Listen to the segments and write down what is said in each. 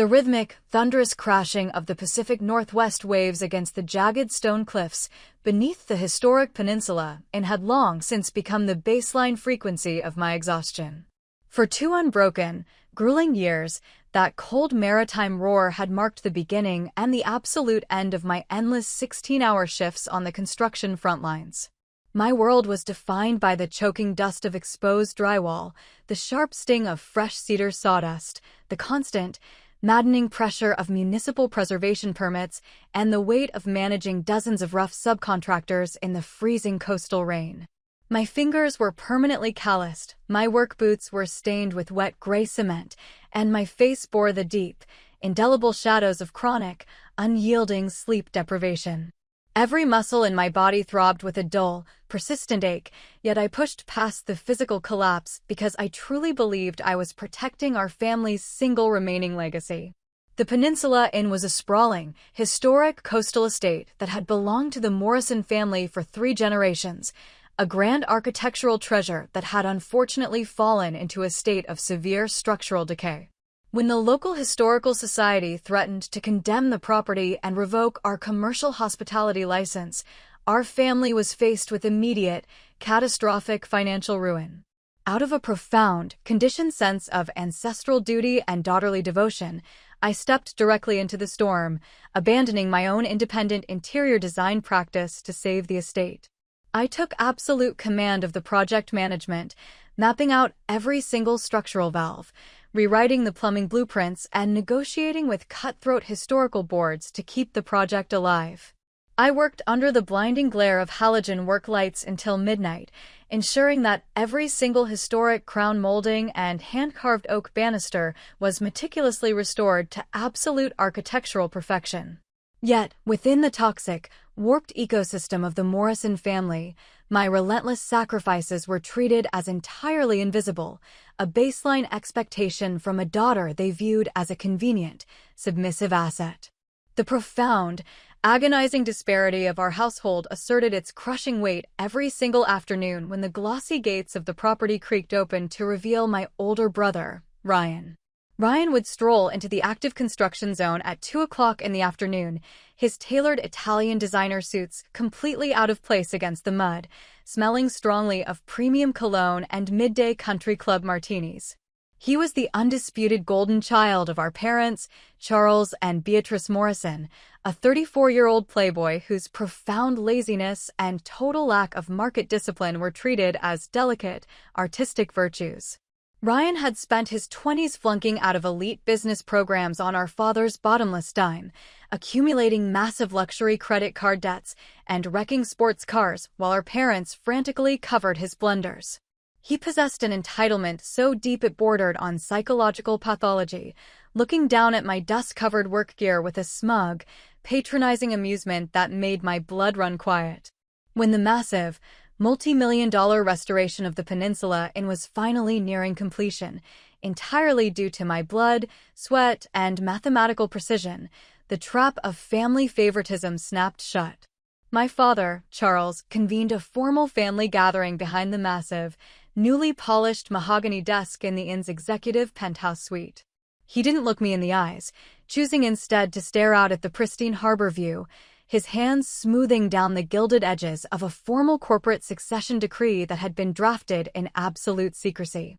The rhythmic, thunderous crashing of the Pacific Northwest waves against the jagged stone cliffs beneath the historic peninsula had long since become the baseline frequency of my exhaustion. For 2 unbroken, grueling years, that cold maritime roar had marked the beginning and the absolute end of my endless 16-hour shifts on the construction front lines. My world was defined by the choking dust of exposed drywall, the sharp sting of fresh cedar sawdust, the constant, maddening pressure of municipal preservation permits, and the weight of managing dozens of rough subcontractors in the freezing coastal rain. My fingers were permanently calloused, my work boots were stained with wet gray cement, and my face bore the deep, indelible shadows of chronic, unyielding sleep deprivation. Every muscle in my body throbbed with a dull, persistent ache, yet I pushed past the physical collapse because I truly believed I was protecting our family's single remaining legacy. The Peninsula Inn was a sprawling, historic coastal estate that had belonged to the Morrison family for 3 generations, a grand architectural treasure that had unfortunately fallen into a state of severe structural decay. When the local historical society threatened to condemn the property and revoke our commercial hospitality license, our family was faced with immediate, catastrophic financial ruin. Out of a profound, conditioned sense of ancestral duty and daughterly devotion, I stepped directly into the storm, abandoning my own independent interior design practice to save the estate. I took absolute command of the project management, mapping out every single structural valve, rewriting the plumbing blueprints, and negotiating with cutthroat historical boards to keep the project alive. I worked under the blinding glare of halogen work lights until midnight, ensuring that every single historic crown molding and hand-carved oak banister was meticulously restored to absolute architectural perfection. Yet, within the toxic, warped ecosystem of the Morrison family, my relentless sacrifices were treated as entirely invisible, a baseline expectation from a daughter they viewed as a convenient, submissive asset. The profound, agonizing disparity of our household asserted its crushing weight every single afternoon when the glossy gates of the property creaked open to reveal my older brother, Ryan. Ryan would stroll into the active construction zone at 2 o'clock in the afternoon, his tailored Italian designer suits completely out of place against the mud, smelling strongly of premium cologne and midday country club martinis. He was the undisputed golden child of our parents, Charles and Beatrice Morrison, a 34-year-old playboy whose profound laziness and total lack of market discipline were treated as delicate, artistic virtues. Ryan had spent his 20s flunking out of elite business programs on our father's bottomless dime, accumulating massive luxury credit card debts and wrecking sports cars while our parents frantically covered his blunders. He possessed an entitlement so deep it bordered on psychological pathology, looking down at my dust-covered work gear with a smug, patronizing amusement that made my blood run quiet. When the massive, multi-million-dollar restoration of the Peninsula Inn was finally nearing completion, entirely due to my blood, sweat, and mathematical precision, the trap of family favoritism snapped shut. My father, Charles, convened a formal family gathering behind the massive, newly polished mahogany desk in the inn's executive penthouse suite. He didn't look me in the eyes, choosing instead to stare out at the pristine harbor view, his hands smoothing down the gilded edges of a formal corporate succession decree that had been drafted in absolute secrecy.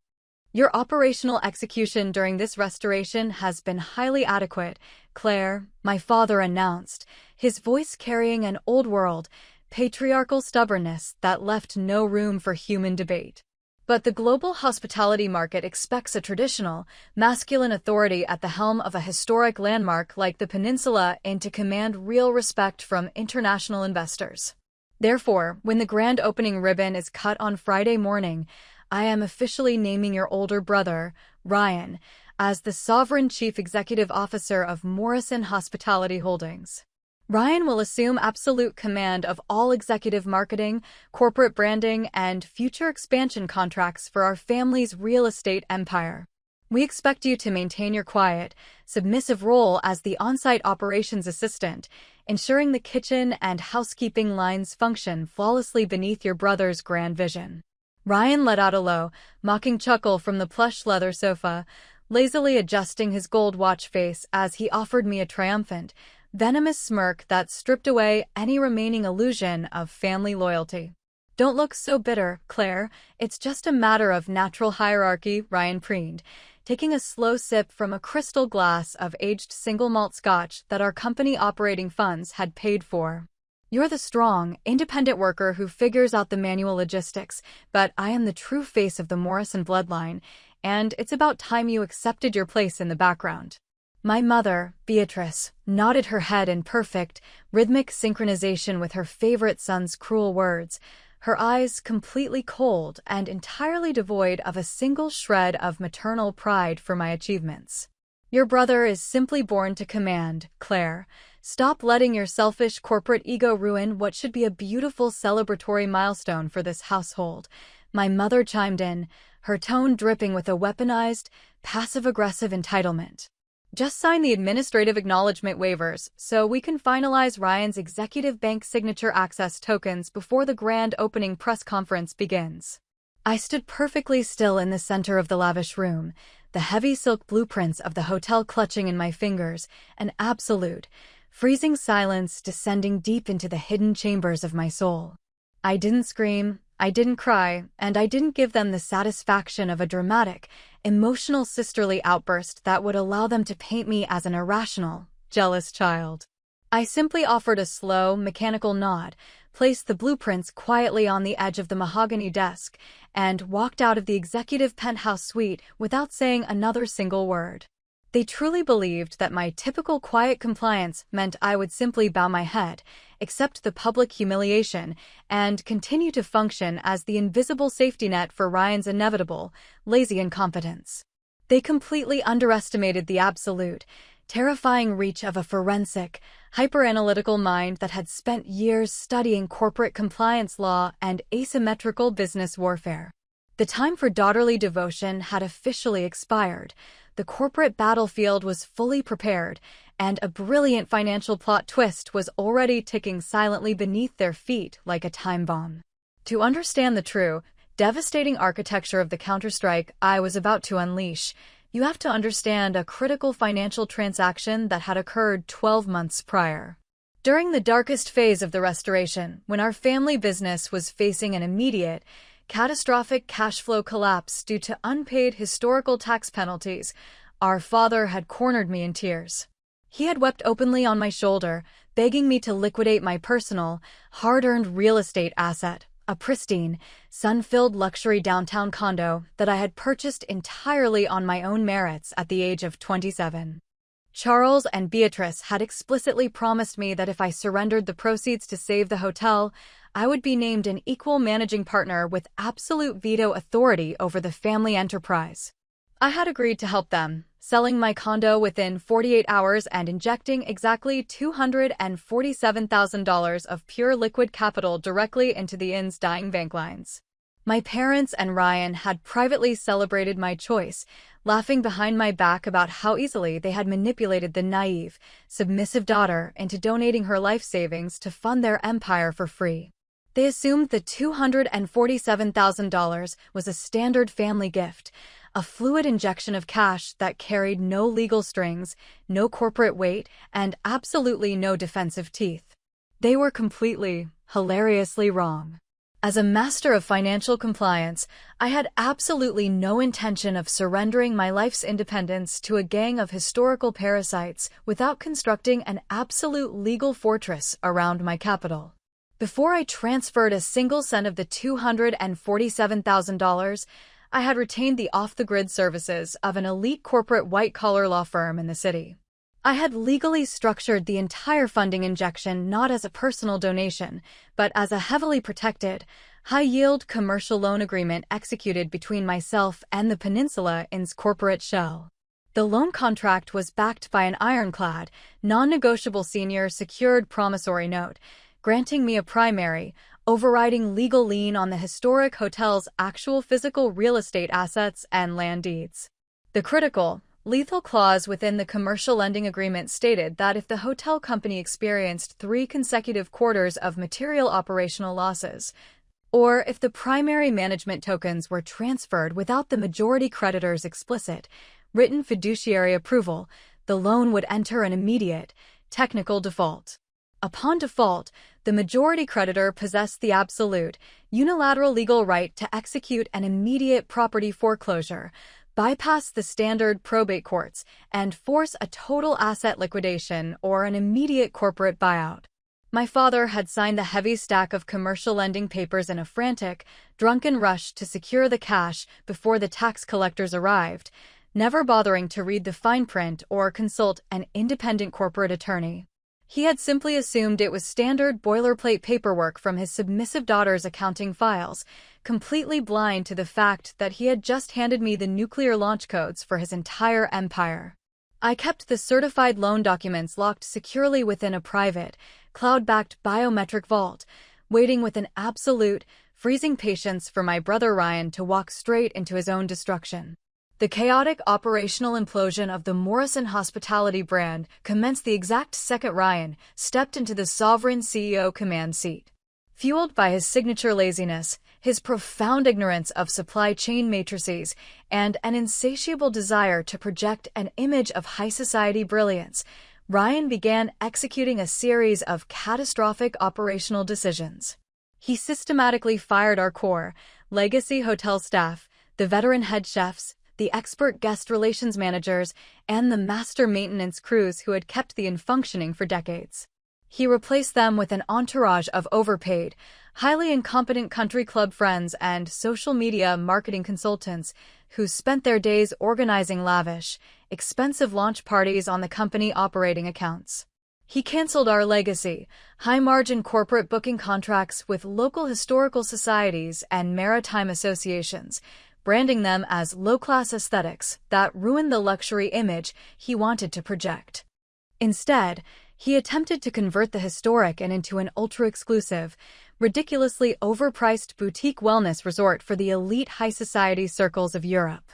Your operational execution during this restoration has been highly adequate, Claire, my father announced, his voice carrying an old-world, patriarchal stubbornness that left no room for human debate. But the global hospitality market expects a traditional, masculine authority at the helm of a historic landmark like the Peninsula Inn to command real respect from international investors. Therefore, when the grand opening ribbon is cut on Friday morning, I am officially naming your older brother, Ryan, as the sovereign chief executive officer of Morrison Hospitality Holdings. Ryan will assume absolute command of all executive marketing, corporate branding, and future expansion contracts for our family's real estate empire. We expect you to maintain your quiet, submissive role as the on-site operations assistant, ensuring the kitchen and housekeeping lines function flawlessly beneath your brother's grand vision. Ryan let out a low, mocking chuckle from the plush leather sofa, lazily adjusting his gold watch face as he offered me a triumphant, venomous smirk that stripped away any remaining illusion of family loyalty. "Don't look so bitter, Claire. It's just a matter of natural hierarchy," Ryan preened, taking a slow sip from a crystal glass of aged single malt scotch that our company operating funds had paid for. "You're the strong, independent worker who figures out the manual logistics, but I am the true face of the Morrison bloodline, and it's about time you accepted your place in the background." My mother, Beatrice, nodded her head in perfect, rhythmic synchronization with her favorite son's cruel words, her eyes completely cold and entirely devoid of a single shred of maternal pride for my achievements. "Your brother is simply born to command, Claire. Stop letting your selfish corporate ego ruin what should be a beautiful celebratory milestone for this household," my mother chimed in, her tone dripping with a weaponized, passive-aggressive entitlement. "Just sign the administrative acknowledgement waivers so we can finalize Ryan's executive bank signature access tokens before the grand opening press conference begins." I stood perfectly still in the center of the lavish room, the heavy silk blueprints of the hotel clutching in my fingers, an absolute, freezing silence descending deep into the hidden chambers of my soul. I didn't scream, I didn't cry, and I didn't give them the satisfaction of a dramatic, emotional sisterly outburst that would allow them to paint me as an irrational, jealous child. I simply offered a slow, mechanical nod, placed the blueprints quietly on the edge of the mahogany desk, and walked out of the executive penthouse suite without saying another single word. They truly believed that my typical quiet compliance meant I would simply bow my head, accept the public humiliation, and continue to function as the invisible safety net for Ryan's inevitable, lazy incompetence. They completely underestimated the absolute, terrifying reach of a forensic, hyper-analytical mind that had spent years studying corporate compliance law and asymmetrical business warfare. The time for daughterly devotion had officially expired. The corporate battlefield was fully prepared, and a brilliant financial plot twist was already ticking silently beneath their feet like a time bomb. To understand the true, devastating architecture of the counterstrike I was about to unleash, you have to understand a critical financial transaction that had occurred 12 months prior. During the darkest phase of the restoration, when our family business was facing an immediate, catastrophic cash flow collapse due to unpaid historical tax penalties, our father had cornered me in tears. He had wept openly on my shoulder, begging me to liquidate my personal, hard-earned real estate asset, a pristine, sun-filled luxury downtown condo that I had purchased entirely on my own merits at the age of 27. Charles and Beatrice had explicitly promised me that if I surrendered the proceeds to save the hotel, I would be named an equal managing partner with absolute veto authority over the family enterprise. I had agreed to help them, selling my condo within 48 hours and injecting exactly $247,000 of pure liquid capital directly into the inn's dying bank lines. My parents and Ryan had privately celebrated my choice, laughing behind my back about how easily they had manipulated the naive, submissive daughter into donating her life savings to fund their empire for free. They assumed the $247,000 was a standard family gift, a fluid injection of cash that carried no legal strings, no corporate weight, and absolutely no defensive teeth. They were completely, hilariously wrong. As a master of financial compliance, I had absolutely no intention of surrendering my life's independence to a gang of historical parasites without constructing an absolute legal fortress around my capital. Before I transferred a single cent of the $247,000, I had retained the off-the-grid services of an elite corporate white-collar law firm in the city. I had legally structured the entire funding injection not as a personal donation, but as a heavily protected, high-yield commercial loan agreement executed between myself and the Peninsula Inn's corporate shell. The loan contract was backed by an ironclad, non-negotiable senior secured promissory note, granting me a primary, overriding legal lien on the historic hotel's actual physical real estate assets and land deeds. The critical, lethal clause within the commercial lending agreement stated that if the hotel company experienced 3 consecutive quarters of material operational losses, or if the primary management tokens were transferred without the majority creditor's explicit, written fiduciary approval, the loan would enter an immediate, technical default. Upon default, the majority creditor possessed the absolute, unilateral legal right to execute an immediate property foreclosure, bypass the standard probate courts, and force a total asset liquidation or an immediate corporate buyout. My father had signed the heavy stack of commercial lending papers in a frantic, drunken rush to secure the cash before the tax collectors arrived, never bothering to read the fine print or consult an independent corporate attorney. He had simply assumed it was standard boilerplate paperwork from his submissive daughter's accounting files, completely blind to the fact that he had just handed me the nuclear launch codes for his entire empire. I kept the certified loan documents locked securely within a private, cloud-backed biometric vault, waiting with an absolute, freezing patience for my brother Ryan to walk straight into his own destruction. The chaotic operational implosion of the Morrison Hospitality brand commenced the exact second Ryan stepped into the sovereign CEO command seat. Fueled by his signature laziness, his profound ignorance of supply chain matrices, and an insatiable desire to project an image of high society brilliance, Ryan began executing a series of catastrophic operational decisions. He systematically fired our core, legacy hotel staff, the veteran head chefs, the expert guest relations managers, and the master maintenance crews who had kept the inn functioning for decades. He replaced them with an entourage of overpaid, highly incompetent country club friends and social media marketing consultants who spent their days organizing lavish, expensive launch parties on the company operating accounts. He canceled our legacy, high-margin corporate booking contracts with local historical societies and maritime associations, branding them as low-class aesthetics that ruined the luxury image he wanted to project. Instead, he attempted to convert the historic inn into an ultra-exclusive, ridiculously overpriced boutique wellness resort for the elite high society circles of Europe.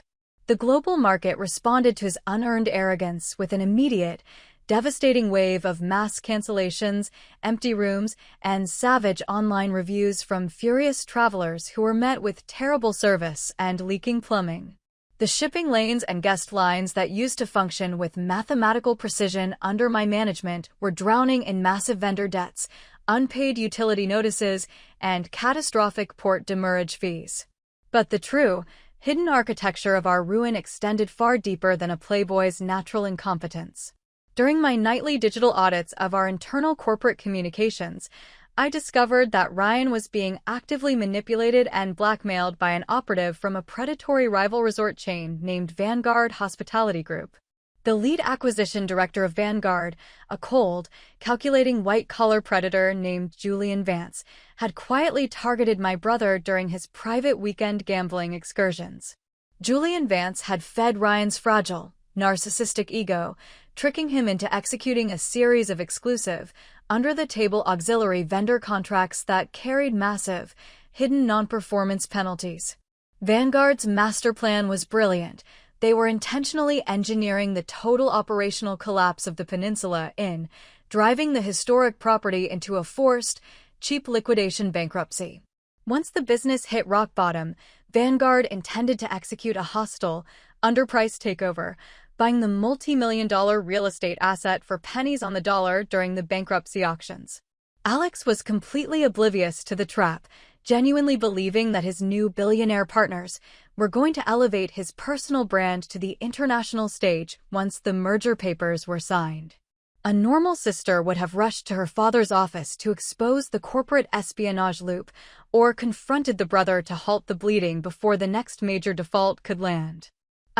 The global market responded to his unearned arrogance with an immediate, devastating wave of mass cancellations, empty rooms, and savage online reviews from furious travelers who were met with terrible service and leaking plumbing. The shipping lanes and guest lines that used to function with mathematical precision under my management were drowning in massive vendor debts, unpaid utility notices, and catastrophic port demurrage fees. But the true, hidden architecture of our ruin extended far deeper than a playboy's natural incompetence. During my nightly digital audits of our internal corporate communications, I discovered that Ryan was being actively manipulated and blackmailed by an operative from a predatory rival resort chain named Vanguard Hospitality Group. The lead acquisition director of Vanguard, a cold, calculating white-collar predator named Julian Vance, had quietly targeted my brother during his private weekend gambling excursions. Julian Vance had fed Ryan's fragile, narcissistic ego, tricking him into executing a series of exclusive, under-the-table auxiliary vendor contracts that carried massive, hidden non-performance penalties. Vanguard's master plan was brilliant. They were intentionally engineering the total operational collapse of the peninsula in, driving the historic property into a forced, cheap liquidation bankruptcy. Once the business hit rock bottom, Vanguard intended to execute a hostile, underpriced takeover, buying the multi-million-dollar real estate asset for pennies on the dollar during the bankruptcy auctions. Alex was completely oblivious to the trap, genuinely believing that his new billionaire partners were going to elevate his personal brand to the international stage once the merger papers were signed. A normal sister would have rushed to her father's office to expose the corporate espionage loop, or confronted the brother to halt the bleeding before the next major default could land.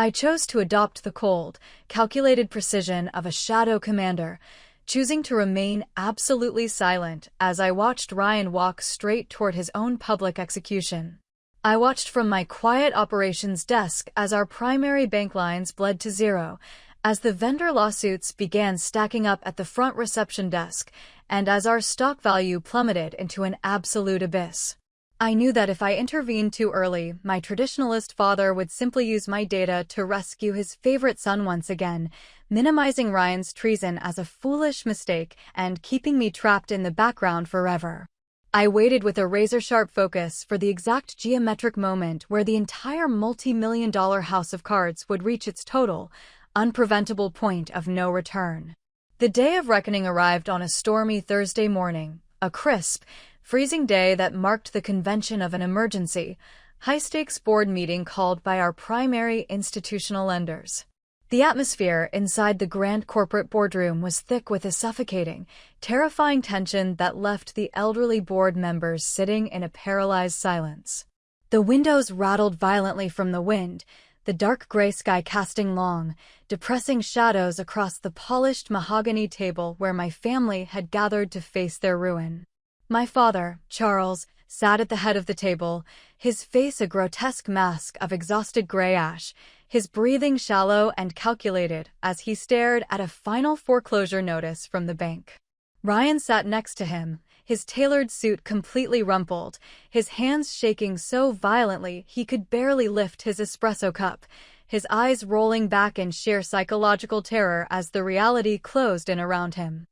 I chose to adopt the cold, calculated precision of a shadow commander, choosing to remain absolutely silent as I watched Ryan walk straight toward his own public execution. I watched from my quiet operations desk as our primary bank lines bled to zero, as the vendor lawsuits began stacking up at the front reception desk, and as our stock value plummeted into an absolute abyss. I knew that if I intervened too early, my traditionalist father would simply use my data to rescue his favorite son once again, minimizing Ryan's treason as a foolish mistake and keeping me trapped in the background forever. I waited with a razor-sharp focus for the exact geometric moment where the entire multi-million-dollar house of cards would reach its total, unpreventable point of no return. The day of reckoning arrived on a stormy Thursday morning, a crisp, freezing day that marked the convention of an emergency, high-stakes board meeting called by our primary institutional lenders. The atmosphere inside the grand corporate boardroom was thick with a suffocating, terrifying tension that left the elderly board members sitting in a paralyzed silence. The windows rattled violently from the wind, the dark gray sky casting long, depressing shadows across the polished mahogany table where my family had gathered to face their ruin. My father, Charles, sat at the head of the table, his face a grotesque mask of exhausted gray ash, his breathing shallow and calculated as he stared at a final foreclosure notice from the bank. Ryan sat next to him, his tailored suit completely rumpled, his hands shaking so violently he could barely lift his espresso cup, his eyes rolling back in sheer psychological terror as the reality closed in around him.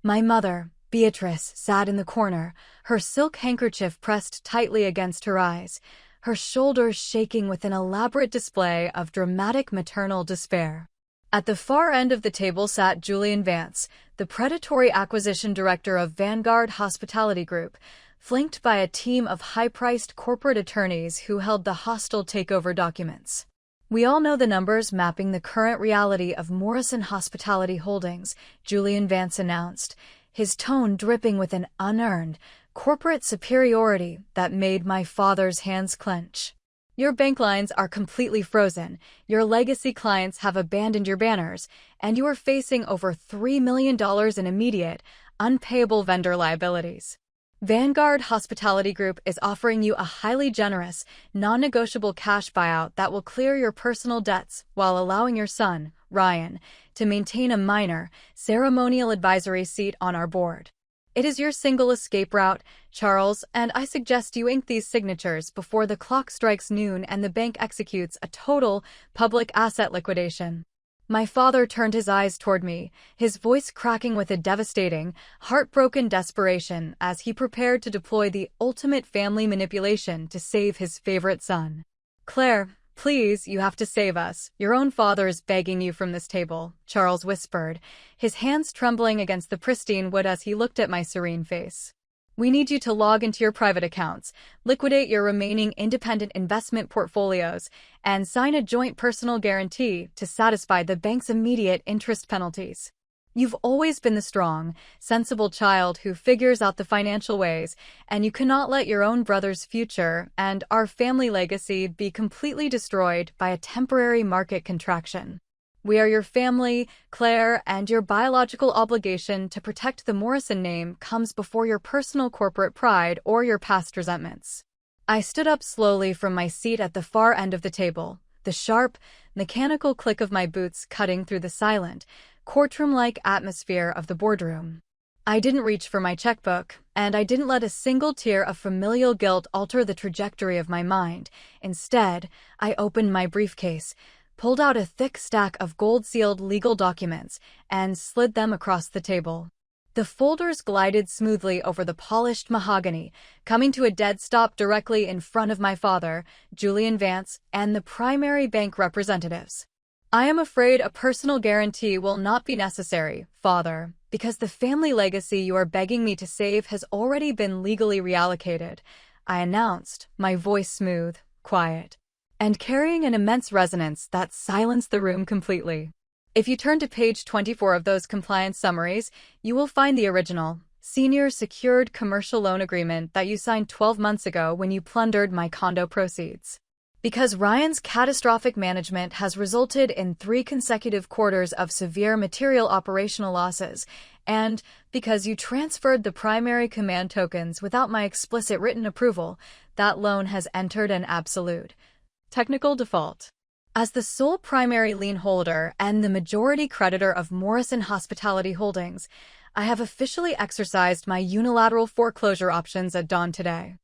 My mother, Beatrice, sat in the corner, her silk handkerchief pressed tightly against her eyes, her shoulders shaking with an elaborate display of dramatic maternal despair. At the far end of the table sat Julian Vance, the predatory acquisition director of Vanguard Hospitality Group, flanked by a team of high-priced corporate attorneys who held the hostile takeover documents. We all know the numbers mapping the current reality of Morrison Hospitality Holdings, Julian Vance announced, his tone dripping with an unearned, corporate superiority that made my father's hands clench. Your bank lines are completely frozen, your legacy clients have abandoned your banners, and you are facing over $3 million in immediate, unpayable vendor liabilities. Vanguard Hospitality Group is offering you a highly generous, non-negotiable cash buyout that will clear your personal debts while allowing your son, Ryan, to maintain a minor, ceremonial advisory seat on our board. It is your single escape route, Charles, and I suggest you ink these signatures before the clock strikes noon and the bank executes a total, public asset liquidation. My father turned his eyes toward me, his voice cracking with a devastating, heartbroken desperation as he prepared to deploy the ultimate family manipulation to save his favorite son. Claire, please, you have to save us. Your own father is begging you from this table, Charles whispered, his hands trembling against the pristine wood as he looked at my serene face. We need you to log into your private accounts, liquidate your remaining independent investment portfolios, and sign a joint personal guarantee to satisfy the bank's immediate interest penalties. You've always been the strong, sensible child who figures out the financial ways, and you cannot let your own brother's future and our family legacy be completely destroyed by a temporary market contraction. We are your family, Claire, and your biological obligation to protect the Morrison name comes before your personal corporate pride or your past resentments. I stood up slowly from my seat at the far end of the table, the sharp, mechanical click of my boots cutting through the silent, courtroom-like atmosphere of the boardroom. I didn't reach for my checkbook, and I didn't let a single tear of familial guilt alter the trajectory of my mind. Instead, I opened my briefcase, pulled out a thick stack of gold-sealed legal documents, and slid them across the table. The folders glided smoothly over the polished mahogany, coming to a dead stop directly in front of my father, Julian Vance, and the primary bank representatives. I am afraid a personal guarantee will not be necessary, Father, because the family legacy you are begging me to save has already been legally reallocated, I announced, my voice smooth, quiet, and carrying an immense resonance that silenced the room completely. If you turn to page 24 of those compliance summaries, you will find the original, senior secured commercial loan agreement that you signed 12 months ago when you plundered my condo proceeds. Because Ryan's catastrophic management has resulted in 3 consecutive quarters of severe material operational losses, and because you transferred the primary command tokens without my explicit written approval, that loan has entered an absolute technical default. As the sole primary lien holder and the majority creditor of Morrison Hospitality Holdings, I have officially exercised my unilateral foreclosure options at dawn today.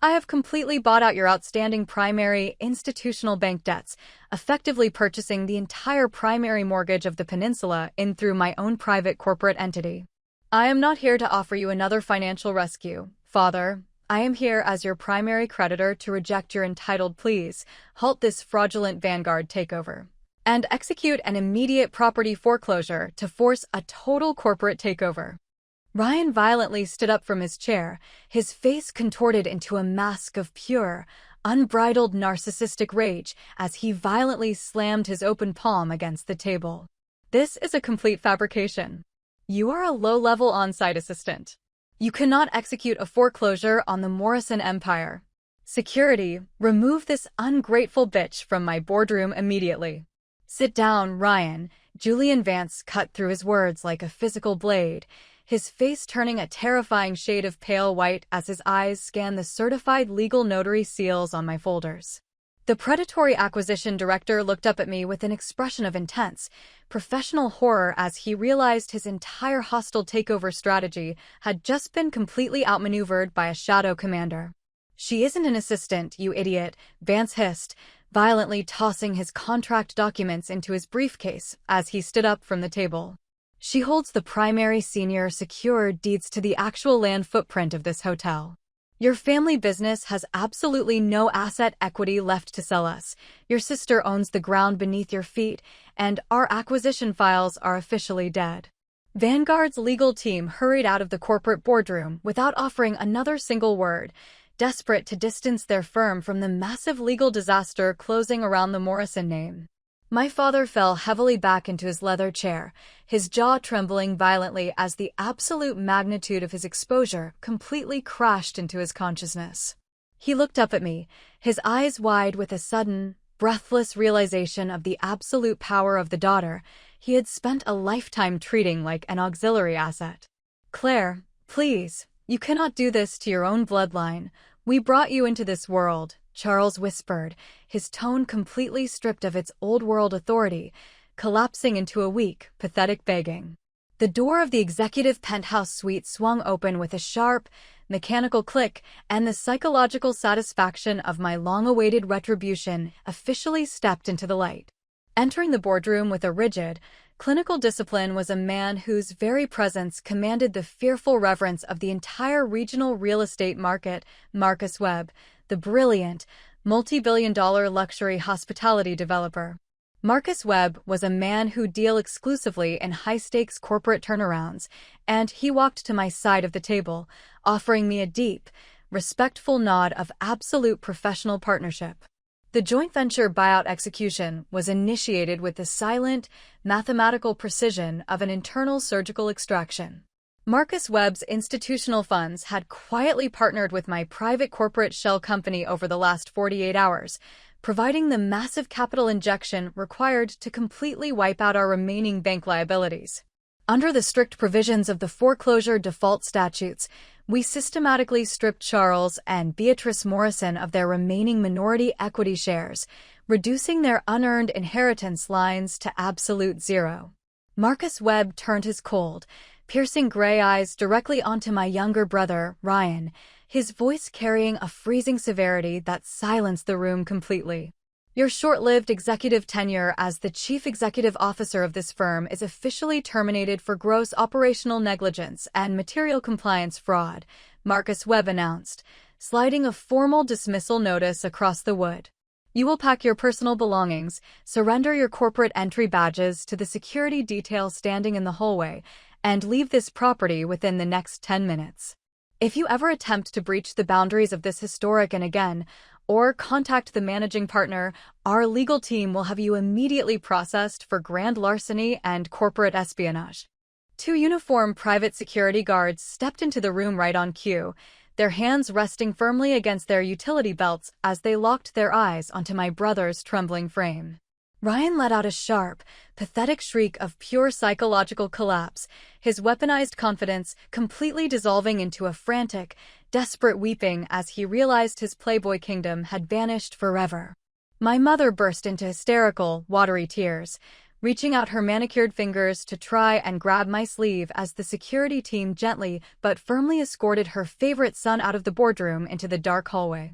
I have completely bought out your outstanding primary institutional bank debts, effectively purchasing the entire primary mortgage of the peninsula in through my own private corporate entity. I am not here to offer you another financial rescue, Father, I am here as your primary creditor to reject your entitled pleas, halt this fraudulent Vanguard takeover, and execute an immediate property foreclosure to force a total corporate takeover. Ryan violently stood up from his chair, his face contorted into a mask of pure, unbridled narcissistic rage as he violently slammed his open palm against the table. This is a complete fabrication. You are a low-level on-site assistant. You cannot execute a foreclosure on the Morrison empire. Security, remove this ungrateful bitch from my boardroom immediately. Sit down, Ryan. Julian Vance cut through his words like a physical blade, his face turning a terrifying shade of pale white as his eyes scanned the certified legal notary seals on my folders. The predatory acquisition director looked up at me with an expression of intense, professional horror as he realized his entire hostile takeover strategy had just been completely outmaneuvered by a shadow commander. "She isn't an assistant, you idiot," Vance hissed, violently tossing his contract documents into his briefcase as he stood up from the table. "She holds the primary senior secured deeds to the actual land footprint of this hotel. Your family business has absolutely no asset equity left to sell us. Your sister owns the ground beneath your feet, and our acquisition files are officially dead." Vanguard's legal team hurried out of the corporate boardroom without offering another single word, desperate to distance their firm from the massive legal disaster closing around the Morrison name. My father fell heavily back into his leather chair, his jaw trembling violently as the absolute magnitude of his exposure completely crashed into his consciousness. He looked up at me, his eyes wide with a sudden, breathless realization of the absolute power of the daughter he had spent a lifetime treating like an auxiliary asset. "Claire, please, you cannot do this to your own bloodline. We brought you into this world," Charles whispered, his tone completely stripped of its old-world authority, collapsing into a weak, pathetic begging. The door of the executive penthouse suite swung open with a sharp, mechanical click, and the psychological satisfaction of my long-awaited retribution officially stepped into the light. Entering the boardroom with a rigid, clinical discipline was a man whose very presence commanded the fearful reverence of the entire regional real estate market, Marcus Webb, the brilliant, multi-billion-dollar luxury hospitality developer. Marcus Webb was a man who dealt exclusively in high-stakes corporate turnarounds, and he walked to my side of the table, offering me a deep, respectful nod of absolute professional partnership. The joint venture buyout execution was initiated with the silent, mathematical precision of an internal surgical extraction. Marcus Webb's institutional funds had quietly partnered with my private corporate shell company over the last 48 hours, providing the massive capital injection required to completely wipe out our remaining bank liabilities. Under the strict provisions of the foreclosure default statutes, we systematically stripped Charles and Beatrice Morrison of their remaining minority equity shares, reducing their unearned inheritance lines to absolute zero. Marcus Webb turned his cold, piercing gray eyes directly onto my younger brother, Ryan, his voice carrying a freezing severity that silenced the room completely. "Your short-lived executive tenure as the chief executive officer of this firm is officially terminated for gross operational negligence and material compliance fraud," Marcus Webb announced, sliding a formal dismissal notice across the wood. "You will pack your personal belongings, surrender your corporate entry badges to the security detail standing in the hallway, and leave this property within the next 10 minutes. If you ever attempt to breach the boundaries of this historic and again, or contact the managing partner, our legal team will have you immediately processed for grand larceny and corporate espionage." Two uniformed private security guards stepped into the room right on cue, their hands resting firmly against their utility belts as they locked their eyes onto my brother's trembling frame. Ryan let out a sharp, pathetic shriek of pure psychological collapse, his weaponized confidence completely dissolving into a frantic, desperate weeping as he realized his playboy kingdom had vanished forever. My mother burst into hysterical, watery tears, reaching out her manicured fingers to try and grab my sleeve as the security team gently but firmly escorted her favorite son out of the boardroom into the dark hallway.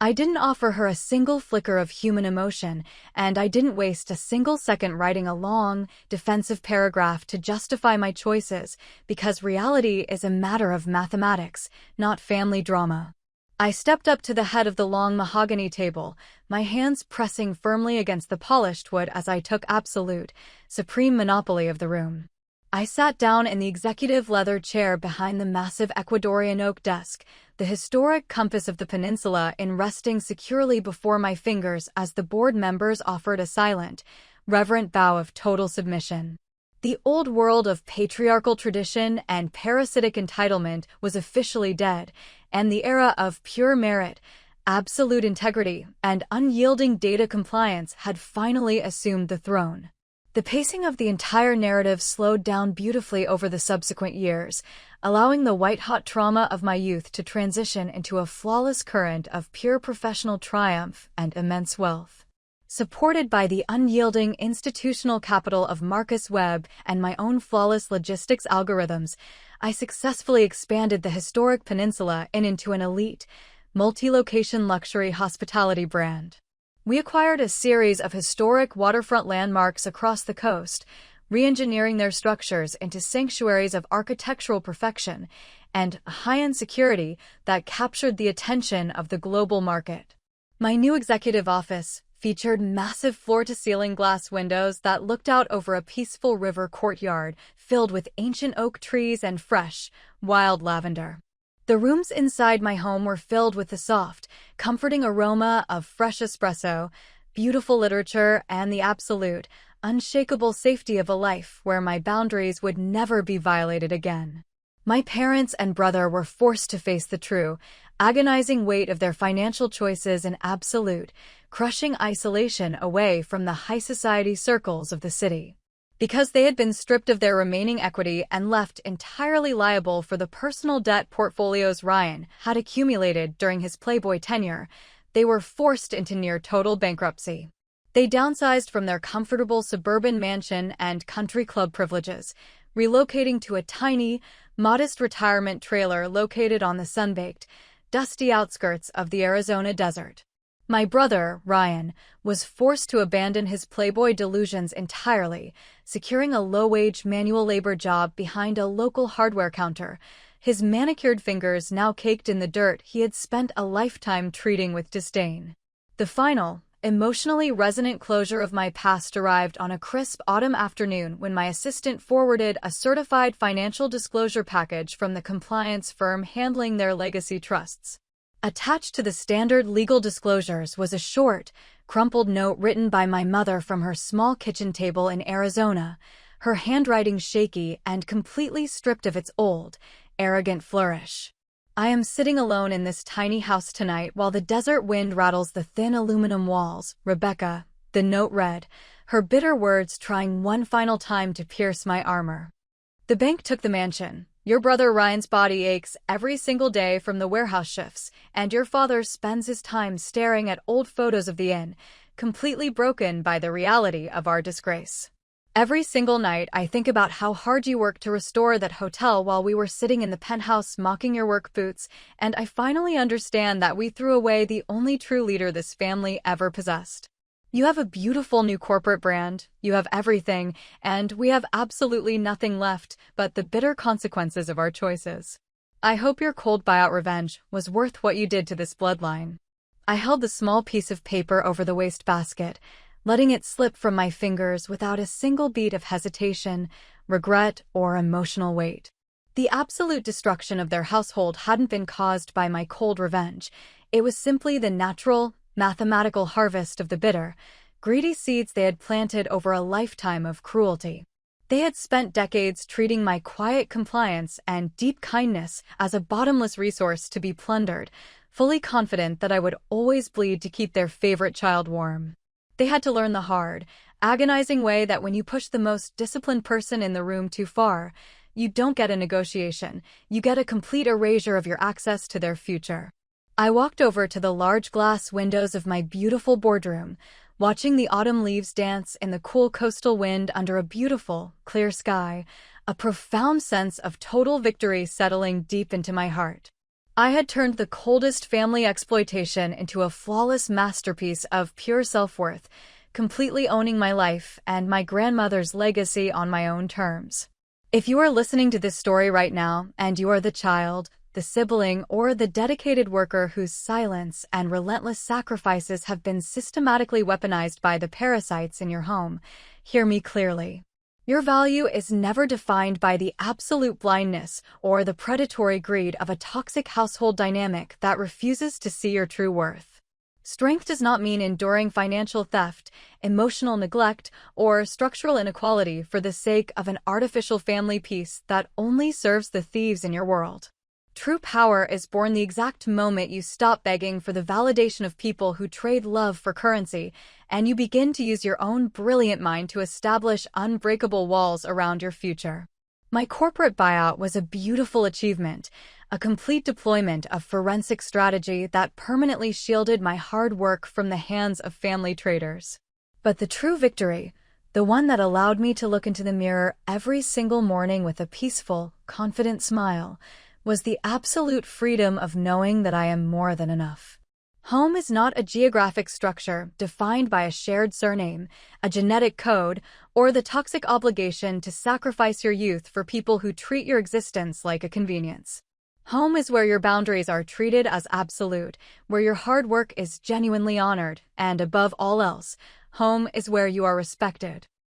I didn't offer her a single flicker of human emotion, and I didn't waste a single second writing a long, defensive paragraph to justify my choices, because reality is a matter of mathematics, not family drama. I stepped up to the head of the long mahogany table, my hands pressing firmly against the polished wood as I took absolute, supreme monopoly of the room. I sat down in the executive leather chair behind the massive Ecuadorian oak desk, the historic compass of the peninsula resting securely before my fingers as the board members offered a silent, reverent bow of total submission. The old world of patriarchal tradition and parasitic entitlement was officially dead, and the era of pure merit, absolute integrity, and unyielding data compliance had finally assumed the throne. The pacing of the entire narrative slowed down beautifully over the subsequent years, allowing the white-hot trauma of my youth to transition into a flawless current of pure professional triumph and immense wealth. Supported by the unyielding institutional capital of Marcus Webb and my own flawless logistics algorithms, I successfully expanded the historic peninsula into an elite, multi-location luxury hospitality brand. We acquired a series of historic waterfront landmarks across the coast, re-engineering their structures into sanctuaries of architectural perfection and high-end security that captured the attention of the global market. My new executive office featured massive floor-to-ceiling glass windows that looked out over a peaceful river courtyard filled with ancient oak trees and fresh, wild lavender. The rooms inside my home were filled with the soft, comforting aroma of fresh espresso, beautiful literature, and the absolute, unshakable safety of a life where my boundaries would never be violated again. My parents and brother were forced to face the true, agonizing weight of their financial choices in absolute, crushing isolation away from the high society circles of the city. Because they had been stripped of their remaining equity and left entirely liable for the personal debt portfolios Ryan had accumulated during his Playboy tenure, they were forced into near-total bankruptcy. They downsized from their comfortable suburban mansion and country club privileges, relocating to a tiny, modest retirement trailer located on the sun-baked, dusty outskirts of the Arizona desert. My brother, Ryan, was forced to abandon his Playboy delusions entirely, securing a low-wage manual labor job behind a local hardware counter, his manicured fingers now caked in the dirt he had spent a lifetime treating with disdain. The final, emotionally resonant closure of my past arrived on a crisp autumn afternoon when my assistant forwarded a certified financial disclosure package from the compliance firm handling their legacy trusts. Attached to the standard legal disclosures was a short, crumpled note written by my mother from her small kitchen table in Arizona, her handwriting shaky and completely stripped of its old, arrogant flourish. I am sitting alone in this tiny house tonight while the desert wind rattles the thin aluminum walls, Rebecca, the note read, her bitter words trying one final time to pierce my armor. The bank took the mansion. Your brother Ryan's body aches every single day from the warehouse shifts, and your father spends his time staring at old photos of the inn, completely broken by the reality of our disgrace. Every single night I think about how hard you worked to restore that hotel while we were sitting in the penthouse mocking your work boots, and I finally understand that we threw away the only true leader this family ever possessed. You have a beautiful new corporate brand, you have everything, and we have absolutely nothing left but the bitter consequences of our choices. I hope your cold buyout revenge was worth what you did to this bloodline. I held the small piece of paper over the wastebasket, letting it slip from my fingers without a single beat of hesitation, regret, or emotional weight. The absolute destruction of their household hadn't been caused by my cold revenge. It was simply the natural, mathematical harvest of the bitter, greedy seeds they had planted over a lifetime of cruelty. They had spent decades treating my quiet compliance and deep kindness as a bottomless resource to be plundered, fully confident that I would always bleed to keep their favorite child warm. They had to learn the hard, agonizing way that when you push the most disciplined person in the room too far, you don't get a negotiation, you get a complete erasure of your access to their future. I walked over to the large glass windows of my beautiful boardroom, watching the autumn leaves dance in the cool coastal wind under a beautiful, clear sky, a profound sense of total victory settling deep into my heart. I had turned the coldest family exploitation into a flawless masterpiece of pure self-worth, completely owning my life and my grandmother's legacy on my own terms. If you are listening to this story right now, and you are the child, the sibling, or the dedicated worker whose silence and relentless sacrifices have been systematically weaponized by the parasites in your home, hear me clearly. Your value is never defined by the absolute blindness or the predatory greed of a toxic household dynamic that refuses to see your true worth. Strength does not mean enduring financial theft, emotional neglect, or structural inequality for the sake of an artificial family peace that only serves the thieves in your world. True power is born the exact moment you stop begging for the validation of people who trade love for currency, and you begin to use your own brilliant mind to establish unbreakable walls around your future. My corporate buyout was a beautiful achievement, a complete deployment of forensic strategy that permanently shielded my hard work from the hands of family traitors. But the true victory, the one that allowed me to look into the mirror every single morning with a peaceful, confident smile, was the absolute freedom of knowing that I am more than enough. Home is not a geographic structure defined by a shared surname, a genetic code, or the toxic obligation to sacrifice your youth for people who treat your existence like a convenience. Home is where your boundaries are treated as absolute, where your hard work is genuinely honored, and above all else, home is where you are respected.